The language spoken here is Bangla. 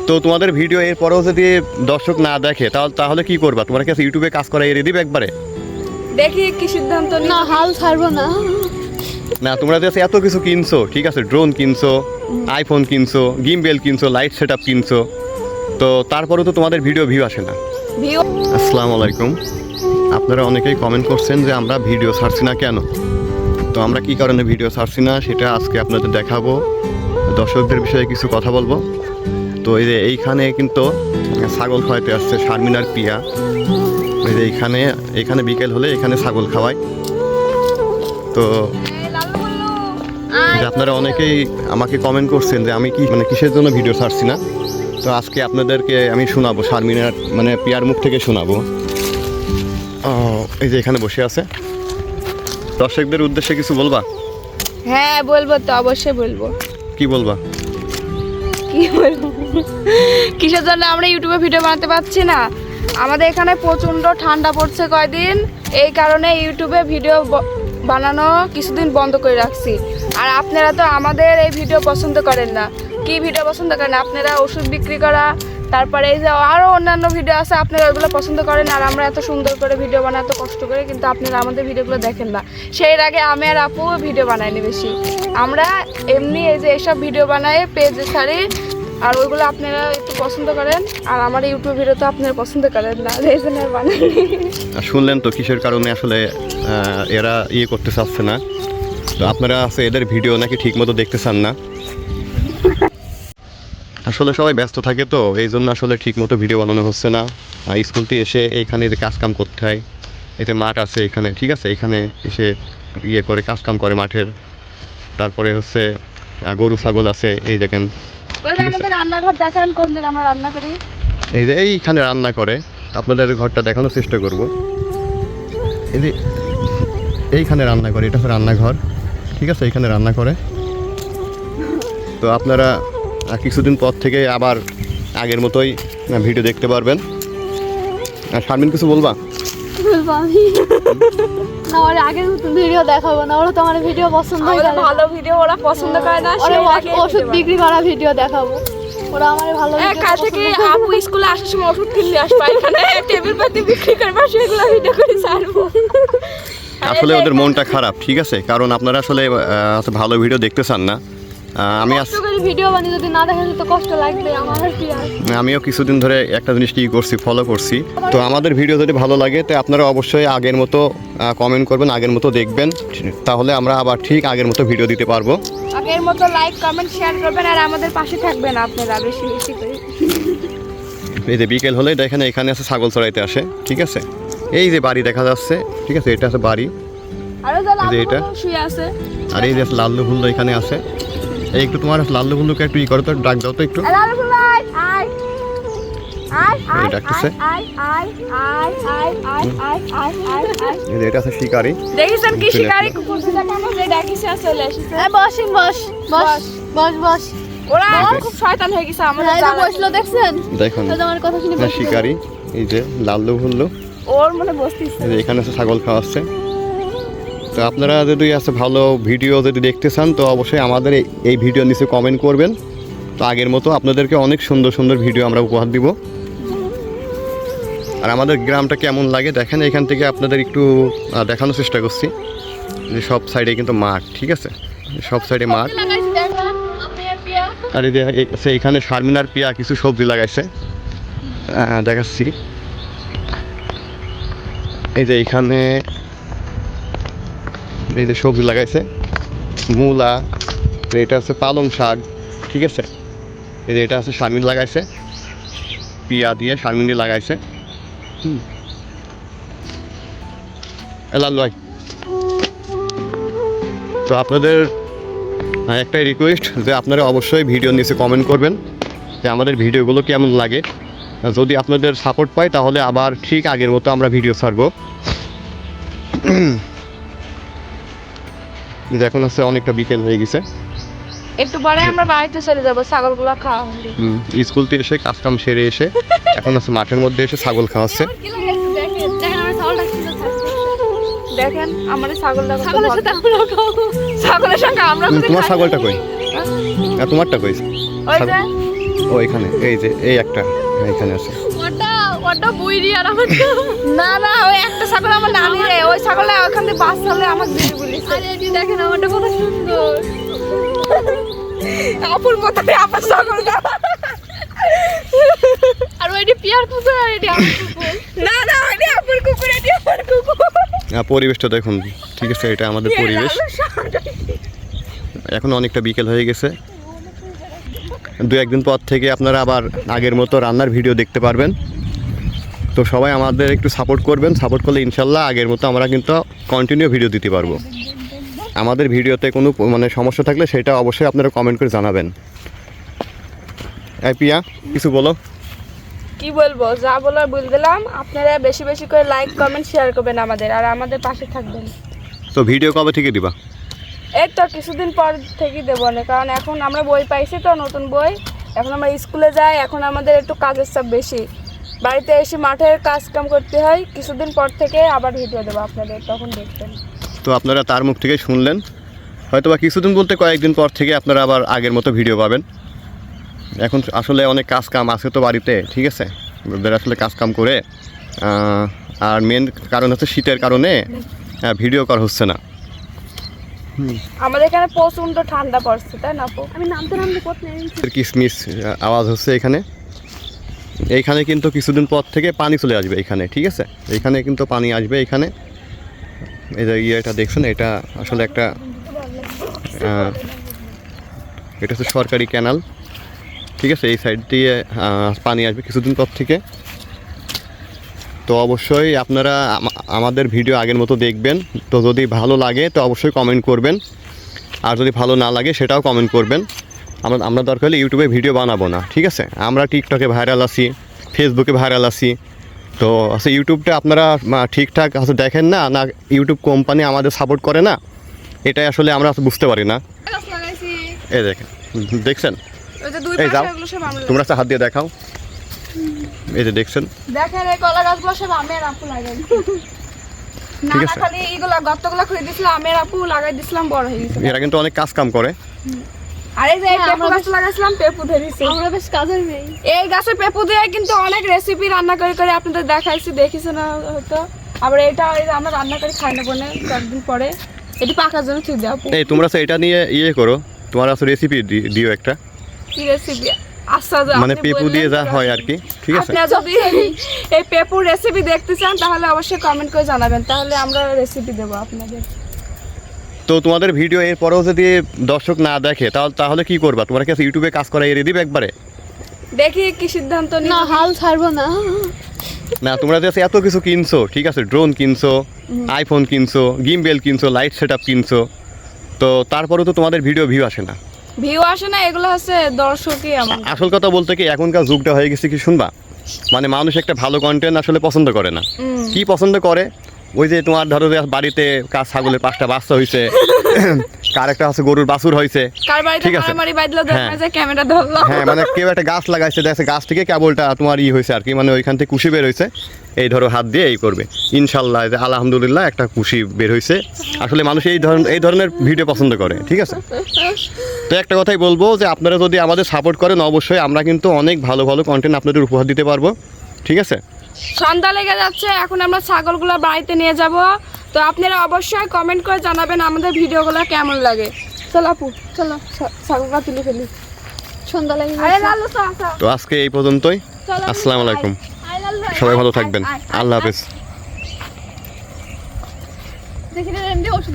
তো তোমাদের ভিডিও এর পরেও যদি দর্শক না দেখে তাহলে কি করবা? তোমার কাছে ইউটিউবে কাজ করা এড়িয়ে দিবে একবারে? দেখি কি সিদ্ধান্ত না, হাল ছাড়বো না। না, তোমরা যে এত কিছু কিনছো, ঠিক আছে, ড্রোন কিনছো, আইফোন কিনছো, গিম্বেল কিনছো, লাইট সেট আপ কিনছো, তো তারপরেও তো তোমাদের ভিডিও ভিউ আসে না। ভিউ আসসালামু আলাইকুম। আপনারা অনেকেই কমেন্ট করছেন যে আমরা ভিডিও ছাড়ছি না কেন। তো আমরা কি কারণে ভিডিও ছাড়ছি না সেটা আজকে আপনাদের দেখাবো, দর্শকদের বিষয়ে কিছু কথা বলবো। তো এই যে এইখানে কিন্তু ছাগল খাওয়াইতে আসছে শারমিন আর পিয়া। এই যে এইখানে বিকেল হলে এখানে ছাগল খাওয়ায়। তো যে আপনারা অনেকেই আমাকে কমেন্ট করছেন যে আমি কিসের জন্য ভিডিও ছাড়ছি না। তো আজকে আপনাদেরকে আমি শোনাবো, শারমিনার পিয়ার মুখ থেকে শোনাবো। এই যে এখানে বসে আছে, দর্শকদের উদ্দেশ্যে কিছু বলবা? হ্যাঁ বলবো তো, অবশ্যই বলবো। কি বলবা? কি বলবো, কিসের জন্য আমরা ইউটিউবে ভিডিও বানাতে পারছি না? আমাদের এখানে প্রচণ্ড ঠান্ডা পড়ছে কয়দিন, এই কারণে ইউটিউবে ভিডিও বানানো কিছুদিন বন্ধ করে রাখছি। আর আপনারা তো আমাদের এই ভিডিও পছন্দ করেন না। কি ভিডিও পছন্দ করেন? আপনারা ওষুধ বিক্রি করা, তারপরে এই যে আরও অন্যান্য ভিডিও আছে, আপনারা ওইগুলো পছন্দ করেন। আর আমরা এত সুন্দর করে ভিডিও বানাই, এত কষ্ট করে, কিন্তু আপনারা আমাদের ভিডিওগুলো দেখেন না। সেই আগে আমি আর আপু ভিডিও বানাইনি বেশি, আমরা এমনি এই যে এইসব ভিডিও বানাই পেজে ছাড়ি, আর ওইগুলো আপনারা একটু পছন্দ করেন। আর আমার ইউটিউব ভিডিও তো আপনারা পছন্দ করেন না, এই জন্য আর বানাইনি। শুনলেন তো কিসের কারণে আসলে এরা করতে চাচ্ছে না। তো আপনারা আছে এদের ভিডিও নাকি ঠিক মতো দেখতে চান না। আসলে সবাই ব্যস্ত থাকে, তো এই জন্য আসলে ঠিক মতো ভিডিও বানানো হচ্ছে না। স্কুলটি এসে এইখানে যে কাজকাম করতে হয়, এতে মাঠ আছে এখানে, ঠিক আছে, এখানে এসে করে কাজকাম করে মাঠের। তারপরে হচ্ছে গরু ছাগল আছে, এই দেখেন। রান্নাঘর দেখান কোন দিন আমরা রান্না করি। এই যে এইখানে রান্না করে, আপনাদের ঘরটা দেখানোর চেষ্টা করব। এই যে এইখানে রান্না করে, এটা হচ্ছে রান্নাঘর, ঠিক আছে, এখানে রান্না করে। তো আপনারা কিছুদিন পর থেকে আবার আগের মতোই ভিডিও দেখতে পারবেন। আর শারমিন কিছু বলবা? আমি না, ওরা আগের মতো ভিডিও দেখাবো না। ওরা তো আমার ভিডিও পছন্দ করে না। ভালো ভিডিও ওরা পছন্দ করে না, ওরা ওষুধ বিক্রি করা ভিডিও দেখাবো। ওরা আমার ভালো ভিডিও কাল থেকে আপু স্কুলে আসার সময় ওষুধ কিনলে আসবা, এখানে টেবিল পাতি বিক্রি করবা, সেগুলো ভিডিও করে ছাড়বো। আসলে ওদের মনটা খারাপ, ঠিক আছে, কারণ আপনারা আসলে ভালো ভিডিও দেখতে চান না। ভিডিও বানিয়ে যদি না দেখেন তো কষ্ট লাগবে আমার। আমিও কিছুদিন ধরে একটা জিনিস ফলো করছি। তো আমাদের ভিডিও যদি ভালো লাগে তো আপনারা অবশ্যই আগের মতো কমেন্ট করবেন, আগের মতো দেখবেন, তাহলে আমরা আবার ঠিক আগের মতো ভিডিও দিতে পারবো। আগের মতো লাইক কমেন্ট শেয়ার করবেন, আর আমাদের পাশে থাকবেন আপনারা বেশি বেশি করে। এই যে বিকেল হলে দেখেন এখানে আছে ছাগল চড়াইতে আসে, ঠিক আছে, এই যে বাড়ি দেখা যাচ্ছে, ঠিক আছে, এটা আছে বাড়ি, এটা শুয়ে আছে। আর এই যে লাল্লু ভুল্লু এখানে আছে। এই একটু তোমার লাল্লু ভুল্লুকে একটু করো তো, ডাক দাও তো একটু। এটা আছে শিকারি, দেখিছেন কি শিকারি কুকুরটা কেন যে ডাকিছে চলে এসেছে। বসিং বস বস বস বস। ওরা খুব শয়তান হয়ে গেছে আমাদের জানা বসলো, দেখছেন? দেখুন আমার কথা শুনে শিকারি, এই যে লাল্লু ভুল্লু, ওর মনে বসতিছে। এখানে আছে ছাগল খাওয়াচ্ছে। তো আপনারা যদি ভালো ভিডিও যদি দেখতে চান তো অবশ্যই আমাদের এই ভিডিও নিচে কমেন্ট করবেন। তো আগের মতো আপনাদেরকে অনেক সুন্দর সুন্দর ভিডিও আমরা উপহার দিব। আর আমাদের গ্রামটা কেমন লাগে দেখেন, এখান থেকে আপনাদের একটু দেখানোর চেষ্টা করছি যে সব সাইডে কিন্তু মাঠ, ঠিক আছে, সব সাইডে মাঠ। আর এইখানে শারমিন আর পিয়া কিছু সবজি লাগাইছে, দেখাচ্ছি। এই যে এইখানে এই যে সবজি লাগাইছে, মূলা, এটা আছে পালং শাক, ঠিক আছে, এই যে এটা আছে শারমিন লাগাইছে, পিয়া দিয়ে শারমিন লাগাইছে। তো আপনাদের একটাই রিকোয়েস্ট যে আপনারা অবশ্যই ভিডিও নিচে কমেন্ট করবেন যে আমাদের ভিডিওগুলো কেমন লাগে। যদি আপনাদের সাপোর্ট পাই তাহলে আবার ঠিক আগের মতো আমরা ভিডিও ছাড়বো। এখন হচ্ছে অনেকটা বিকেল হয়ে গেছে, একটু পরে আমরা বাড়িতে চলে যাবো, ছাগলগুলো খাওয়া হবে। স্কুল থেকে এসে কাজকাম সেরে এসে এখন হচ্ছে মাঠের মধ্যে এসে ছাগল খাওয়াচ্ছে। দেখেন আমাদের ছাগলটা, ছাগলের সঙ্গে আমরা। তোমার ছাগলটা কই? তোমারটা কই? ওই যে ও এখানে এই যে এই একটা এইখানে আছে। ওটা বুইরি আর আমার না না ওই একটা ছাগল আমার নানি রে, ওই ছাগলটা ওখান থেকে বাস চালে আমাকে দিদি বলিস। আরে এটি দেখেন আমারটা কত সুন্দর। আপুর মতো আপনার ছাগলটা। আর ওইটি পিয়ার কুকুর আর এটি আমার কুকুর। না না ওইটা আপুর কুকুর, এটি আমার কুকুর। পরিবেশটা দেখুন, ঠিক আছে, এটা আমাদের পরিবেশ। এখন অনেকটা বিকেল হয়ে গেছে, 2-1 দিন পর থেকে আপনারা আবার আগের মতো রান্নার ভিডিও দেখতে পারবেন। তো সবাই আমাদের একটু সাপোর্ট করবেন, সাপোর্ট করলে ইনশাল্লাহ আগের মতো আমরা কিন্তু কন্টিনিউ ভিডিও দিতে পারবো। আমাদের ভিডিওতে কোনো মানে সমস্যা থাকলে সেটা অবশ্যই আপনারা কমেন্ট করে জানাবেন। এই পিয়া কিছু বলো। কি বলবো, যা বলার বলে দিলাম। আপনারা বেশি বেশি করে লাইক কমেন্ট শেয়ার করবেন আমাদের, আর আমাদের পাশে থাকবেন। তো ভিডিও কবে থেকে দিবা? এই তো কিছুদিন পর থেকেই দেবো না, কারণ এখন আমরা বই পাইছি তো, নতুন বই। এখন আমরা স্কুলে যাই, এখন আমাদের একটু কাজের চাপ বেশি, বাড়িতে এসে মাঠের কাজ কাম করতে হয়। কিছুদিন পর থেকে আবার ভিডিও দেবো আপনাদের, তখন দেখবেন। তো আপনারা তার মুখ থেকে শুনলেন, হয়তো বা কিছুদিন বলতে কয়েকদিন পর থেকে আপনারা আবার আগের মতো ভিডিও পাবেন। এখন আসলে অনেক কাজ কাম আছে তো বাড়িতে, ঠিক আছে, ওদের আসলে কাজ কাম করে আর মেন কারণ হচ্ছে শীতের কারণে ভিডিও করা হচ্ছে না। আমাদের এখানে প্রচন্ড ঠান্ডা পড়ছে, তাই না আপু? আমি নামতে করতে নেই। কিসমিস আওয়াজ হচ্ছে এখানে। এইখানে কিন্তু কিছুদিন পর থেকে পানি চলে আসবে এখানে, ঠিক আছে, এইখানে কিন্তু পানি আসবে। এখানে এই যে ইয়েটা দেখছেন, এটা আসলে একটা এটা হচ্ছে সরকারি ক্যানাল, ঠিক আছে, এই সাইড দিয়ে পানি আসবে কিছুদিন পর থেকে। তো অবশ্যই আপনারা আমাদের ভিডিও আগের মতো দেখবেন। তো যদি ভালো লাগে তো অবশ্যই কমেন্ট করবেন, আর যদি ভালো না লাগে সেটাও কমেন্ট করবেন। আমরা দরকার হলে ইউটিউবে ভিডিও বানাবো না, ঠিক আছে। আমরা টিকটকে ভাইরাল আছি, ফেসবুকে ভাইরাল আছি। তো আসলে ইউটিউবটা আপনারা ঠিকঠাক আসলে দেখেন না, না ইউটিউব কোম্পানি আমাদের সাপোর্ট করে না, এটাই আসলে আমরা বুঝতে পারি না। গাছ লাগাইছি, এই দেখেন, দেখছেন, ওই যে দুই এই পাশে যাও, এগুলো সব আমরা তোমরা হাত দিয়ে দেখাও, এই যে দেখছেন, দেখেন এই কলা গাছগুলো সব আমের আপু লাগাই। না ঠিক না আছে। খালি এইগুলা গর্তগুলো খুঁড়ে দিছিলাম, আমের আপু লাগাই দিছিলাম, বড় হয়ে গেছে। এরা কিন্তু অনেক কাজ কাম করে। আর এই যে এই হ্যাঁ, পেঁপু আমরা গাছ লাগাইছিলাম, পেঁপু ধরেছে। আমরা বেশ কাজের মেয়ে। এই গাছের পেঁপু দিয়ে কিন্তু অনেক রেসিপি রান্না করে করে আপনাদের দেখাইছি, দেখেছেন হয়তো। আবার এটা ওই যে আমরা রান্না করে খাই না বলে কয়েকদিন পরে এটি পাকার জন্য ঠিক দেওয়া। এই তোমরা তো এটা নিয়ে ইয়ে করো, তোমার আসলে রেসিপি দিও একটা, কি রেসিপি? আচ্ছা মানে পেঁপু দিয়ে যা হয় আর কি, ঠিক আছে। আপনারা যদি এই পেঁপুর রেসিপি দেখতে চান তাহলে অবশ্যই কমেন্ট করে জানাবেন, তাহলে আমরা রেসিপি দেবো আপনাদের। তো তোমাদের ভিডিও এর পরেও যদি দর্শক না দেখে তাহলে কি করবা? তোমরা কি ইউটিউবে কাজ করা এড়িয়ে দিবে একবারে? দেখি কি সিদ্ধান্ত নিই। না হাল ছাড়বো না। না, তোমরা যে এত কিছু কিনছো, ঠিক আছে, ড্রোন কিনছো, আইফোন কিনছো, গিমবেল কিনছো, লাইট সেট আপ কিনছো, তো তারপরেও তো তোমাদের ভিডিও ভিউ আসে না। ভিউ আসে না, এগুলো হচ্ছে দর্শকই আমার। আসল কথা বলতে কি এখনকার যুগটা হয়ে গেছে কি শুনবা, মানে মানুষ একটা ভালো কন্টেন্ট আসলে পছন্দ করে না। কি পছন্দ করে? ওই যে তোমার ধরো যে বাড়িতে ছাগলের 5টা বাচ্চা হয়েছে, কার একটা হচ্ছে গরুর বাছুর হয়েছে, কার বাড়িতে ঠিক আছে। মারামারি বাজলো, দেখা হ্যাঁ। যায় ক্যামেরা ধরলো। হ্যাঁ, মানে কেউ একটা গাছ লাগাইছে, দেখছে গাছ থেকে কেবলটা তোমার হয়েছে আর কি, মানে ওইখান থেকে কুশি বের হয়েছে, এই ধরো হাত দিয়ে এই করবে, ইনশাল্লাহ যে আলহামদুলিল্লাহ একটা কুশি বের হয়েছে। আসলে মানুষ এই ধরনের ভিডিও পছন্দ করে, ঠিক আছে। তো একটা কথাই বলবো যে আপনারা যদি আমাদের সাপোর্ট করেন অবশ্যই আমরা কিন্তু অনেক ভালো ভালো কন্টেন্ট আপনাদের উপহার দিতে পারবো, ঠিক আছে। সন্ধ্যা লেগে যাচ্ছে, এখন আমরা ছাগলগুলো বাড়িতে নিয়ে যাব। তো আপনারা অবশ্যই কমেন্ট করে জানাবেন আমাদের ভিডিওগুলো কেমন লাগে। চলো আপু, চলো ছাগলটা তুলে ফেলি। সন্ধ্যা লাগে। আরে লালু চল। তো আজকে এই পর্যন্তই। চলো, আসসালামু আলাইকুম, আয় লালু, সবাই ভালো আয়, থাকবেন, আয়, আয়, আল্লাহ আয়। হাফেজ। দেখি এমনি ওষুধ